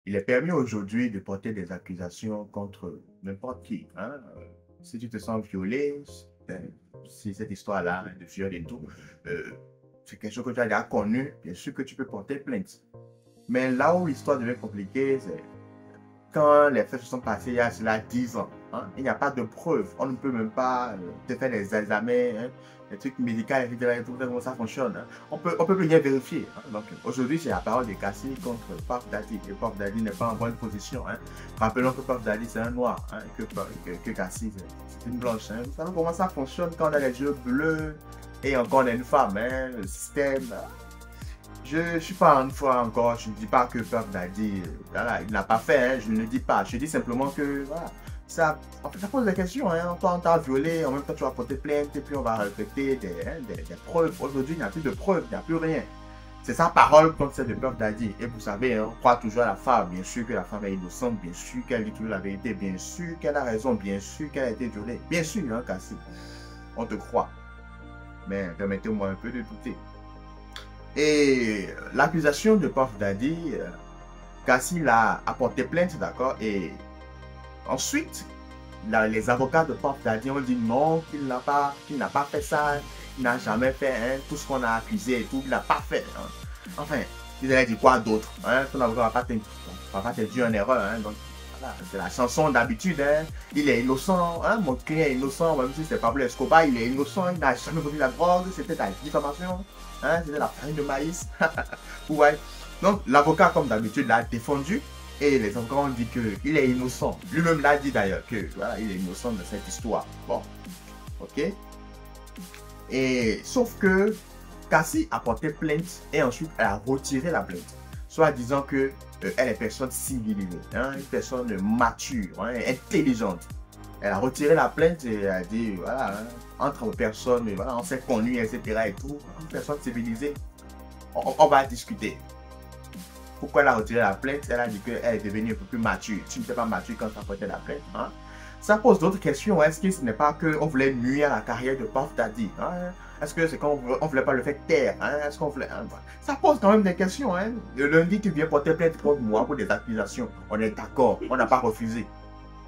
Il est permis aujourd'hui de porter des accusations contre n'importe qui, hein. Si tu te sens violé, ben, si cette histoire-là de viol et tout, euh, c'est quelque chose que tu as déjà connu, bien sûr que tu peux porter plainte. Mais là où l'histoire devient compliquée, c'est quand les faits se sont passés il y a cela 10 ans, hein, il n'y a pas de preuves. On ne peut même pas te faire des examens, hein, des trucs médicaux, etc. Et tout, comment ça fonctionne. Hein. On peut plus rien vérifier. Hein. Donc aujourd'hui, c'est la parole de Cassie contre Puff Daddy. Et Puff Daddy n'est pas en bonne position. Hein. Rappelons que Puff Daddy, c'est un noir. Hein, que Cassie, c'est une blanche. Hein. Vous savez comment ça fonctionne quand on a les yeux bleus et encore on est une femme. Hein, le système. Hein. Je ne suis pas une fois encore, je ne dis pas que Puff Daddy, voilà, il n'a pas fait, hein, je ne le dis pas. Je dis simplement que voilà, ça pose des questions. Hein. Toi, on t'a violé, en même temps tu vas porter plainte et puis on va respecter des preuves. Aujourd'hui, il n'y a plus de preuves, il n'y a plus rien. C'est sa parole contre celle de Puff Daddy. Et vous savez, hein, on croit toujours à la femme. Bien sûr que la femme est innocente, bien sûr qu'elle dit toujours la vérité, bien sûr qu'elle a raison, bien sûr qu'elle a été violée. Bien sûr, hein, Cassie, on te croit. Mais permettez-moi un peu de douter. Et l'accusation de Puff Daddy, Cassie l'a apporté plainte, d'accord? Et ensuite, les avocats de Puff Daddy ont dit non, qu'il n'a pas fait ça, il n'a jamais fait hein, tout ce qu'on a accusé et tout, il n'a pas fait. Hein. Enfin, ils allaient dire quoi d'autre? Hein? Ton avocat va pas te dire en erreur. Hein? Donc, voilà, c'est la chanson d'habitude. Hein? Il est innocent, hein? Mon client est innocent, même si c'est Pablo Escobar, il est innocent, il n'a jamais vendu la drogue, c'était la diffamation, hein? C'était la farine de maïs. Ouais. Donc, l'avocat, comme d'habitude, l'a défendu. Et les avocats ont dit qu'il est innocent. Lui-même l'a dit d'ailleurs que voilà, il est innocent de cette histoire. Bon, ok. Et sauf que Cassie a porté plainte et ensuite elle a retiré la plainte. Soit disant que elle est personne civilisée, hein, une personne mature, hein, intelligente. Elle a retiré la plainte et elle a dit voilà, hein, entre personnes, voilà, on s'est connus, etc. et tout, une personne civilisée, on va discuter. Pourquoi elle a retiré la plainte? Elle a dit qu'elle est devenue un peu plus mature. Tu n'étais pas mature quand tu as porté la plainte. Hein? Ça pose d'autres questions. Est-ce que ce n'est pas qu'on voulait nuire à la carrière de Puff Daddy? Hein? Est-ce que c'est qu'on ne voulait pas le faire taire? Hein? Est-ce qu'on voulait... Hein? Ça pose quand même des questions. Hein? Le lundi, tu viens porter plainte contre moi pour des accusations. On est d'accord. On n'a pas refusé.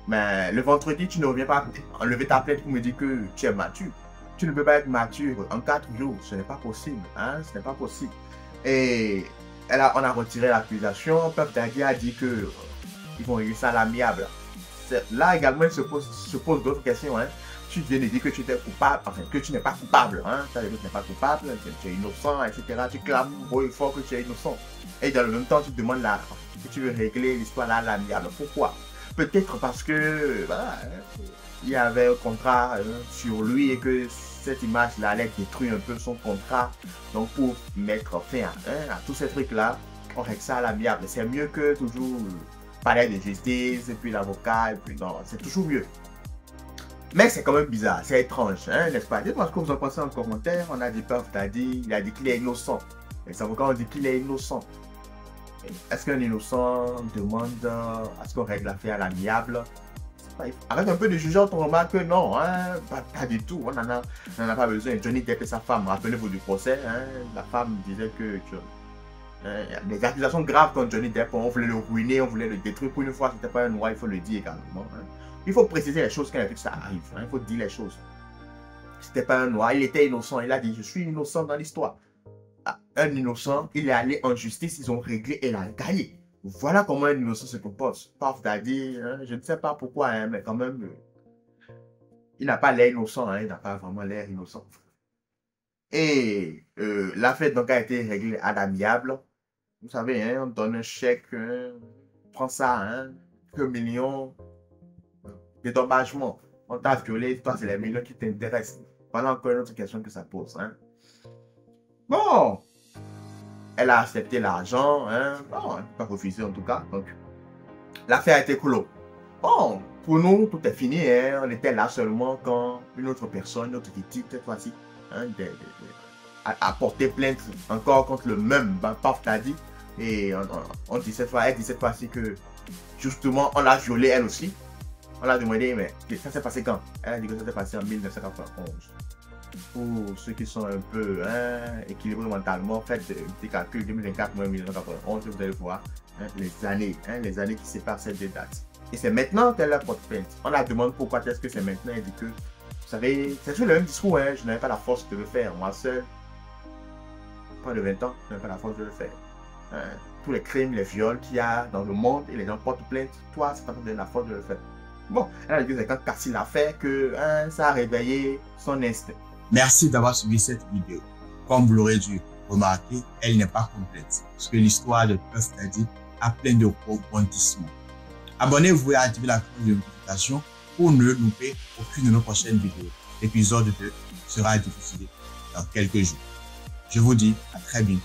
Mais le vendredi, tu ne reviens pas enlever ta plainte pour me dire que tu es mature. Tu ne peux pas être mature en 4 jours. Ce n'est pas possible. Hein? Ce n'est pas possible. Et on a retiré l'accusation. Puff Daddy a dit que ils vont régler ça à l'amiable. Là également, il se pose d'autres questions. Hein. Tu viens de dire que tu étais coupable, enfin que tu n'es pas coupable. Hein. Tu n'es pas coupable, que tu es innocent, etc. Tu clames haut et fort que tu es innocent. Et dans le même temps, tu te demandes là, que tu veux régler l'histoire là à l'amiable. Pourquoi? Peut-être parce que voilà, il y avait un contrat sur lui et que cette image-là allait détruire un peu son contrat. Donc pour mettre fin à tous ces trucs-là, on règle ça à l'amiable. C'est mieux que toujours parler de justice et puis l'avocat et puis non, c'est toujours mieux. Mais c'est quand même bizarre, c'est étrange, hein, n'est-ce pas? Dites-moi ce que vous en pensez en commentaire. On a dit Puff Daddy, il a dit qu'il est innocent. Les avocats ont dit qu'il est innocent. Est-ce qu'un innocent demande à ce qu'on règle l'affaire à l'amiable? Arrête un peu de juger autrement que non, hein, pas du tout, on n'en a pas besoin. Johnny Depp et sa femme, rappelez-vous du procès, hein, la femme disait que des accusations graves contre Johnny Depp, on voulait le ruiner, on voulait le détruire. Pour une fois, ce n'était pas un noir, il faut le dire également. Hein. Il faut préciser les choses quand ça arrive, hein, il faut dire les choses. C'était pas un noir, il était innocent, il a dit je suis innocent dans l'histoire. Ah, un innocent, il est allé en justice, ils ont réglé et il a gagné. Voilà comment un innocent se compose. Puff Daddy, hein, je ne sais pas pourquoi, hein, mais quand même, il n'a pas l'air innocent, hein, il n'a pas vraiment l'air innocent. Et l'affaire donc a été réglée à l'amiable. Vous savez, hein, on donne un chèque, hein, prends ça, hein, 1 million, dédommagement. On t'a violé, toi, c'est les millions qui t'intéressent. Voilà encore une autre question que ça pose. Hein. Bon, elle a accepté l'argent, hein, bon, elle n'a pas refusé en tout cas. Donc, l'affaire a été clos. Bon, pour nous, tout est fini. Hein. On était là seulement quand une autre personne, une autre victime, cette fois-ci, hein, a porté plainte encore contre le même Puff Daddy. Et on dit cette fois, elle dit cette fois-ci que justement, on l'a violée elle aussi. On l'a demandé, mais ça s'est passé quand? Elle a dit que ça s'est passé en 1991. Pour ceux qui sont un peu équilibrés mentalement, faites des calculs 2024 moins 1991, vous allez voir les années qui séparent ces deux dates. Et c'est maintenant qu'elle porte plainte. On la demande pourquoi est-ce que c'est maintenant. Elle dit que, vous savez, c'est toujours le même discours, je n'avais pas la force de le faire. Moi seul, pas de 20 ans, je n'avais pas la force de le faire. Tous les crimes, les viols qu'il y a dans le monde et les gens portent plainte, toi, c'est pas donné la force de le faire. Bon, elle a dit que c'est quand Cassie l'a fait que ça a réveillé son instinct. Merci d'avoir suivi cette vidéo. Comme vous l'aurez dû remarquer, elle n'est pas complète, parce que l'histoire de Puff Daddy a plein de rebondissements. Abonnez-vous et activez la cloche de notification pour ne louper aucune de nos prochaines vidéos. L'épisode 2 sera diffusé dans quelques jours. Je vous dis à très bientôt.